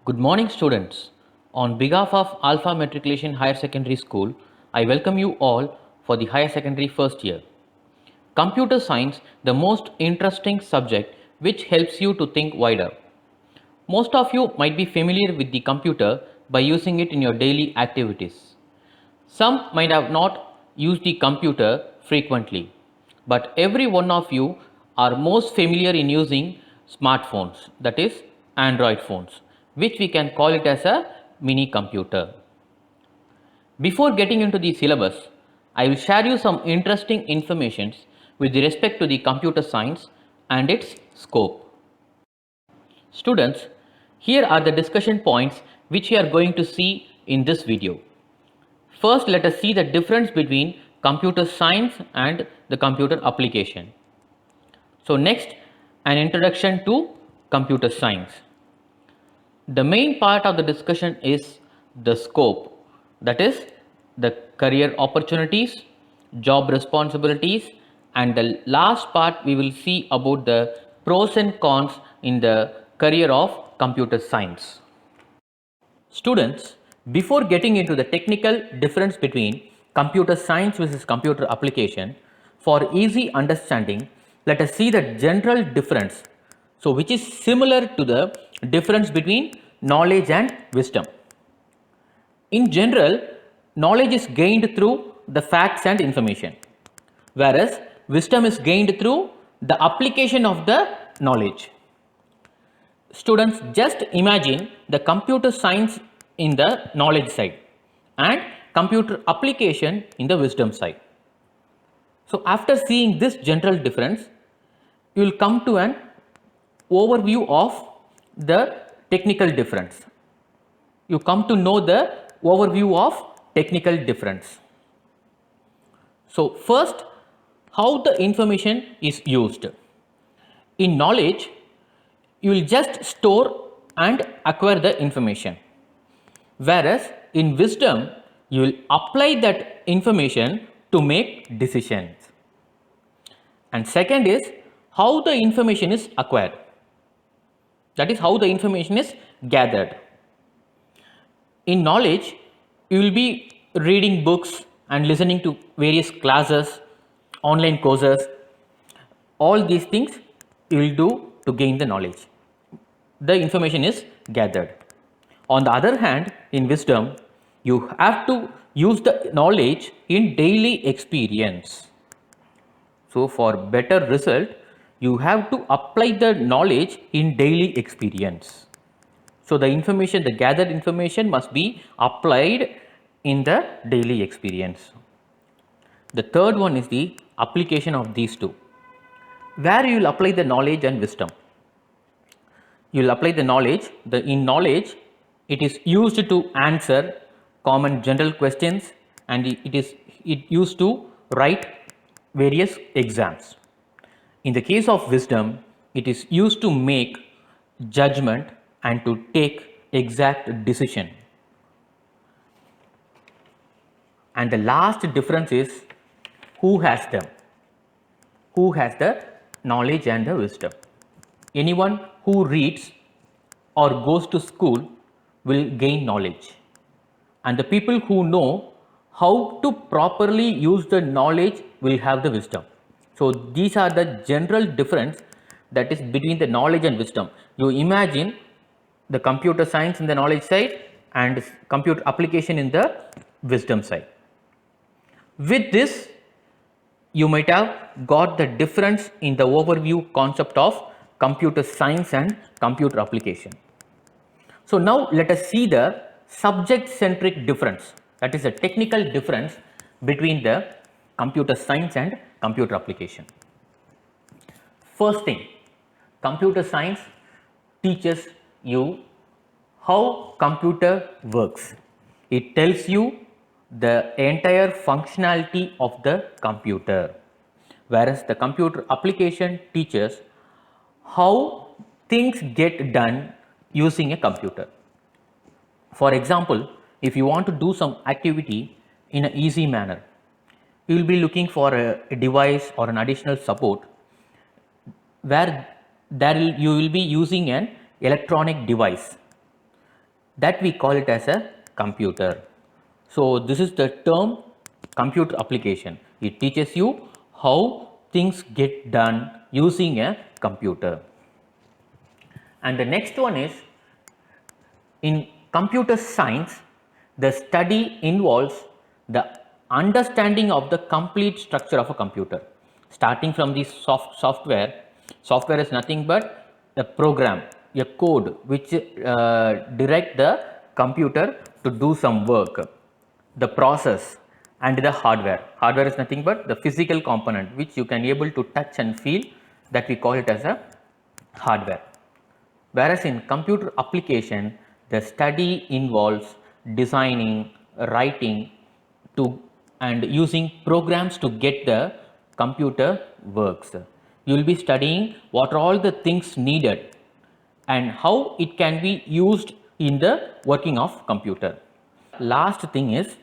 Good morning, students. On behalf of Alpha Matriculation Higher Secondary School, I welcome you all for the Higher Secondary first year. Computer science, the most interesting subject which helps you to think wider. Most of you might be familiar with the computer by using it in your daily activities. Some might have not used the computer frequently, but every one of you are most familiar in using smartphones, that is Android phones, which we can call it as a mini computer. Before getting into the syllabus, I will share you some interesting information with respect to the computer science and its scope. Students, here are the discussion points which we are going to see in this video. First, let us see the difference between computer science and the computer application. So next, an introduction to computer science. The main part of the discussion is the scope, that is the career opportunities, job responsibilities, and the last part we will see about the pros and cons in the career of computer science. Students, before getting into the technical difference between computer science versus computer application, for easy understanding, let us see the general difference. So, which is similar to the difference between knowledge and wisdom. In general, knowledge is gained through the facts and information, whereas wisdom is gained through the application of the knowledge. Students, just imagine the computer science in the knowledge side and computer application in the wisdom side. So after seeing this general difference, you will come to an overview of the technical difference. You come to know the overview of technical difference. So first, how the information is used. In knowledge, you will just store and acquire the information, whereas in wisdom you will apply that information to make decisions. And second is how the information is acquired, that is how the information is gathered. In knowledge, you will be reading books and listening to various classes, online courses. All these things you will do to gain the knowledge. The information is gathered. On the other hand, in wisdom, you have to use the knowledge in daily experience. So for better result, you have to apply the knowledge in daily experience. So the information, the gathered information must be applied in the daily experience. The third one is the application of these two, where you will apply the knowledge and wisdom. You will apply the knowledge. In knowledge, it is used to answer common general questions, and it used to write various exams. In the case of wisdom, it is used to make judgment and to take exact decision. And the last difference is who has them, who has the knowledge and the wisdom. Anyone who reads or goes to school will gain knowledge, and the people who know how to properly use the knowledge will have the wisdom. So these are the general difference that is between the knowledge and wisdom. You imagine the computer science in the knowledge side and computer application in the wisdom side. With this, you might have got the difference in the overview concept of computer science and computer application. So now let us see the subject centric difference, that is a technical difference between the computer science and computer application. First thing, computer science teaches you how computer works. It tells you the entire functionality of the computer, whereas the computer application teaches how things get done using a computer. For example, if you want to do some activity in an easy manner, you will be looking for a device or an additional support where you will be using an electronic device. that we call it as a computer. So this is the term computer application. It teaches you how things get done using a computer. And the next one is, in computer science, the study involves the understanding of the complete structure of a computer. Starting from the software. Software is nothing but a program, a code which direct the computer to do some work. The process and the hardware. Hardware is nothing but the physical component which you can able to touch and feel, that we call it as a hardware. Whereas in computer application, the study involves designing, writing to and using programs to get the computer works. You will be studying what are all the things needed and how it can be used in the working of computer. Last thing is,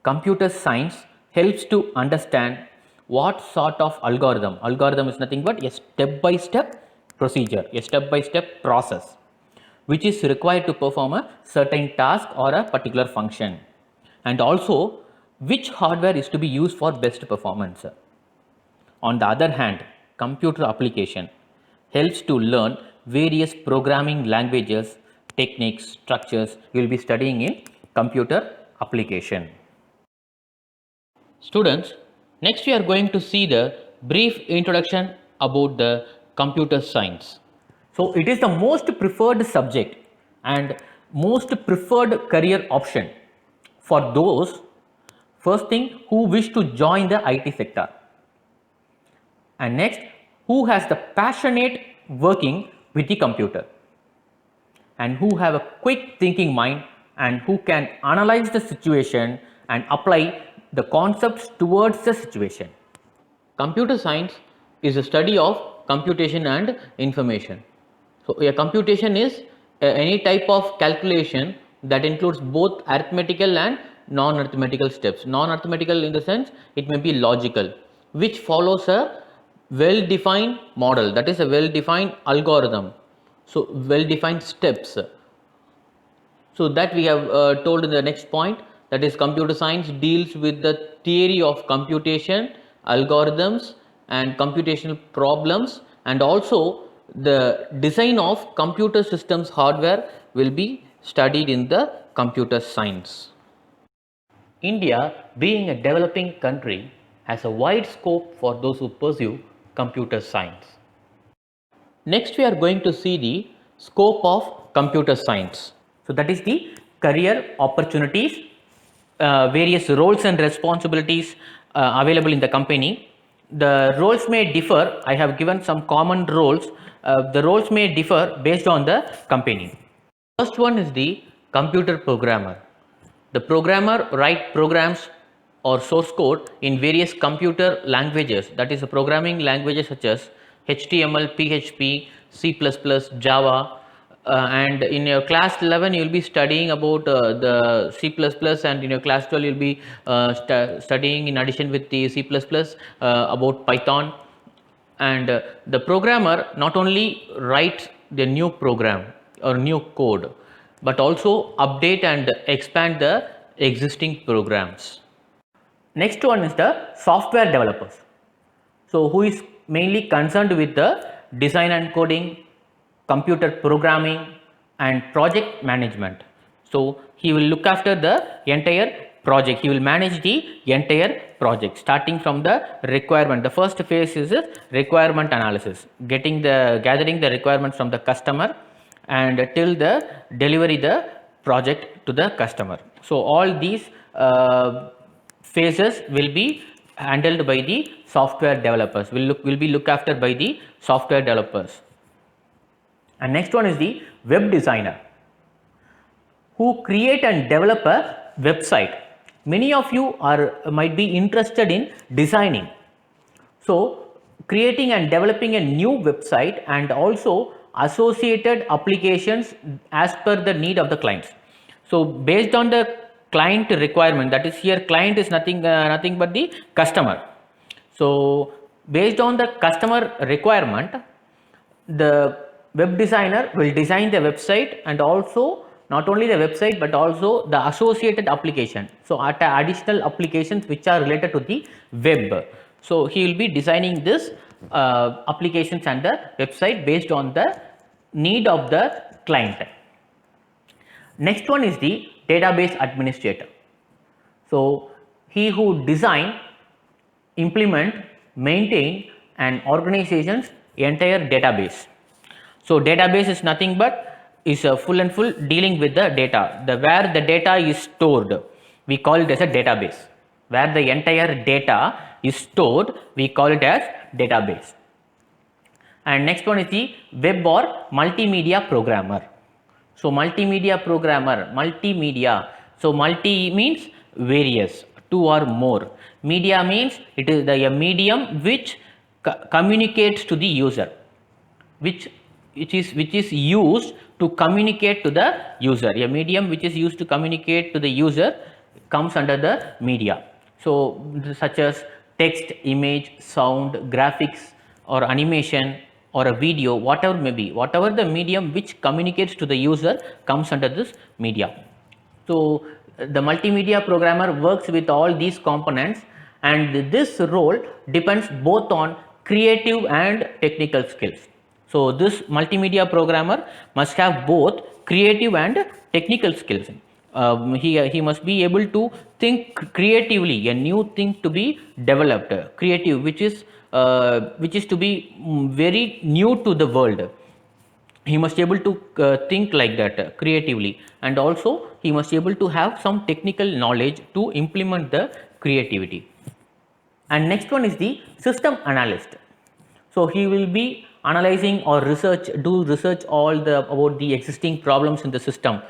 computer science helps to understand what sort of algorithm is nothing but a step by step procedure, a step by step process which is required to perform a certain task or a particular function, and also which hardware is to be used for best performance. On the other hand, computer application helps to learn various programming languages, techniques, structures you will be studying in computer application. Students, next we are going to see the brief introduction about the computer science. So it is the most preferred subject and most preferred career option for those, first thing, who wish to join the IT sector, and next, who has the passionate working with the computer, and who have a quick thinking mind and who can analyze the situation and apply the concepts towards the situation. Computer science is a study of computation and information. So a computation is any type of calculation that includes both arithmetical and non-arithmetical steps. Non-arithmetical in the sense it may be logical, which follows a well-defined model, that is a well-defined algorithm. So well-defined steps. So that we have told in the next point, that is computer science deals with the theory of computation, algorithms and computational problems, and also the design of computer systems hardware will be studied in the computer science. India, being a developing country, has a wide scope for those who pursue computer science. Next we are going to see the scope of computer science. So that is the career opportunities, various roles and responsibilities available in the company. The roles may differ. I have given some common roles. The roles may differ based on the company. First one is the computer programmer. The programmer write programs or source code in various computer languages, that is the programming languages such as HTML, PHP, C++, Java, and in your class 11 you will be studying about the C++, and in your class 12 you will be studying in addition with the C++ about Python. And the programmer not only writes the new program or new code, but also update and expand the existing programs. Next one is the software developers. So who is mainly concerned with the design and coding, computer programming and project management. So he will look after the entire project. He will manage the entire project starting from the requirement. The first phase is requirement analysis, gathering the requirements from the customer and till the delivery the project to the customer. So all these phases will be handled by the software developers, will be looked after by the software developers. And next one is the web designer, who create and develop a website. Many of you might be interested in designing. So creating and developing a new website and also associated applications as per the need of the clients. So based on the client requirement, that is here client is nothing but the customer. So based on the customer requirement, the web designer will design the website and also not only the website but also the associated application. So additional applications which are related to the web. So he will be designing this applications and the website based on the need of the client. Next one is the database administrator. So he who design, implement, maintain and organizations entire database. So database is nothing but is a full and full dealing with the data. Where the data is stored, we call it as a database. Where the entire data is stored, we call it as database. And next one is the web or multimedia programmer. So multimedia programmer, multimedia. So multi means various, two or more. Media means it is a medium which communicates to the user, which is used to communicate to the user. A medium which is used to communicate to the user comes under the media. So such as text, image, sound, graphics or animation or a video, whatever may be, whatever the medium which communicates to the user comes under this media. So the multimedia programmer works with all these components, and this role depends both on creative and technical skills. So this multimedia programmer must have both creative and technical skills. He must be able to think creatively, a new thing to be developed, creative, which is to be very new to the world. He must be able to think like that creatively, and also he must be able to have some technical knowledge to implement the creativity. And next one is the system analyst. So he will be analyzing or do research about the existing problems in the system.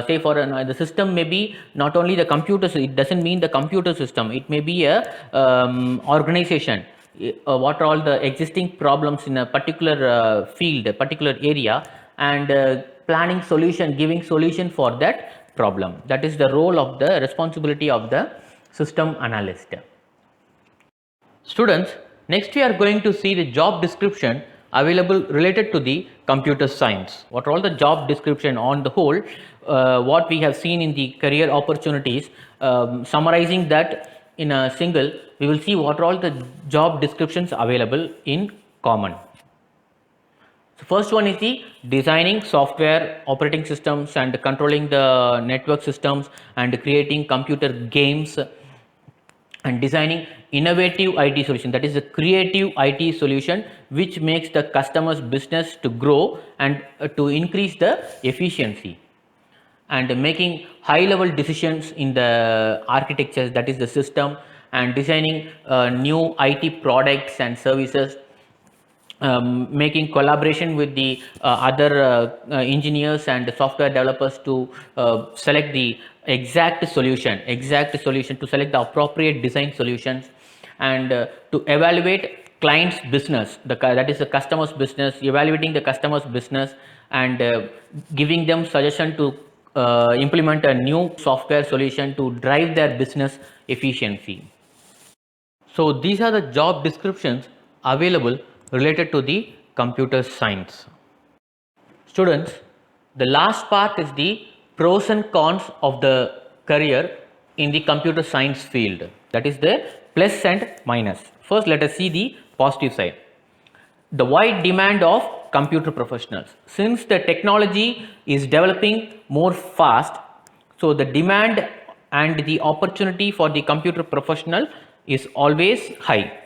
Say for the system may be not only the computers, it doesn't mean the computer system, it may be a organization. What are all the existing problems in a particular field, a particular area, and planning solution, giving solution for that problem. That is the role of the responsibility of the system analyst. Students, next we are going to see the job description available related to the computer science. What are all the job description on the whole, what we have seen in the career opportunities, summarizing that in a single, we will see what are all the job descriptions available in common. So first one is the designing software, operating systems and controlling the network systems and creating computer games, and designing innovative IT solution, that is a creative IT solution which makes the customer's business to grow and to increase the efficiency, and making high level decisions in the architecture, that is the system, and designing new IT products and services, making collaboration with the other engineers and software developers to select the exact solution, to select the appropriate design solutions, and to evaluate client's business, that is the customer's business, evaluating the customer's business, and giving them suggestion to implement a new software solution to drive their business efficiency. So these are the job descriptions available related to the computer science. Students, the last part is the pros and cons of the career in the computer science field, that is the plus and minus. First, let us see the positive side. The wide demand of computer professionals. Since the technology is developing more fast, so the demand and the opportunity for the computer professional is always high.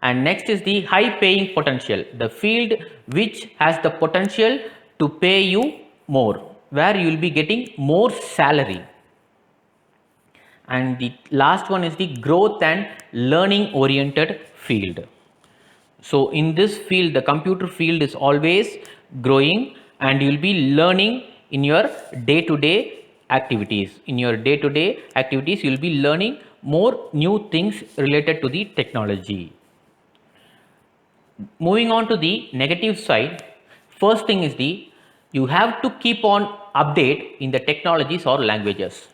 And next is the high paying potential, the field which has the potential to pay you more, where you will be getting more salary. And the last one is the growth and learning oriented field. So in this field, the computer field is always growing, and you will be learning in your day-to-day activities. In your day-to-day activities, you will be learning more new things related to the technology. Moving on to the negative side, first thing is you have to keep on update in the technologies or languages.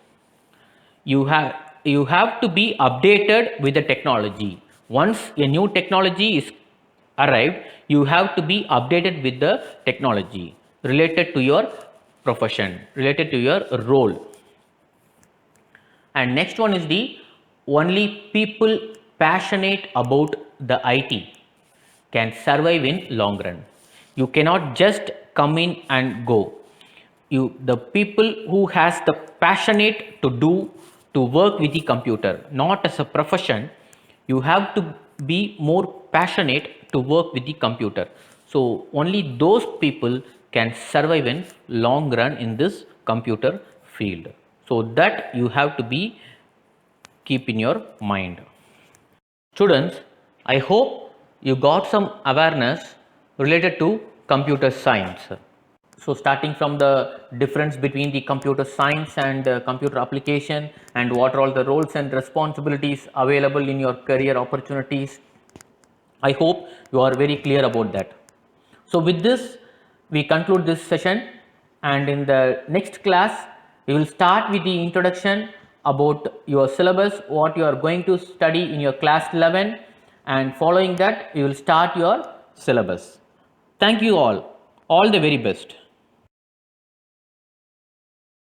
You have to be updated with the technology. Once a new technology is arrived, you have to be updated with the technology related to your profession, related to your role. And next one is the only people passionate about the IT can survive in long run. You cannot just come in and go. The people who has the passionate to work with the computer, not as a profession. You have to be more passionate to work with the computer. So only those people can survive in long run in this computer field. So that you have to be keep in your mind. Students, I hope you got some awareness related to computer science. So starting from the difference between the computer science and computer application, and what are all the roles and responsibilities available in your career opportunities. I hope you are very clear about that. So with this, we conclude this session, and in the next class, we will start with the introduction about your syllabus, what you are going to study in your class 11, and following that, you will start your syllabus. Thank you all the very best.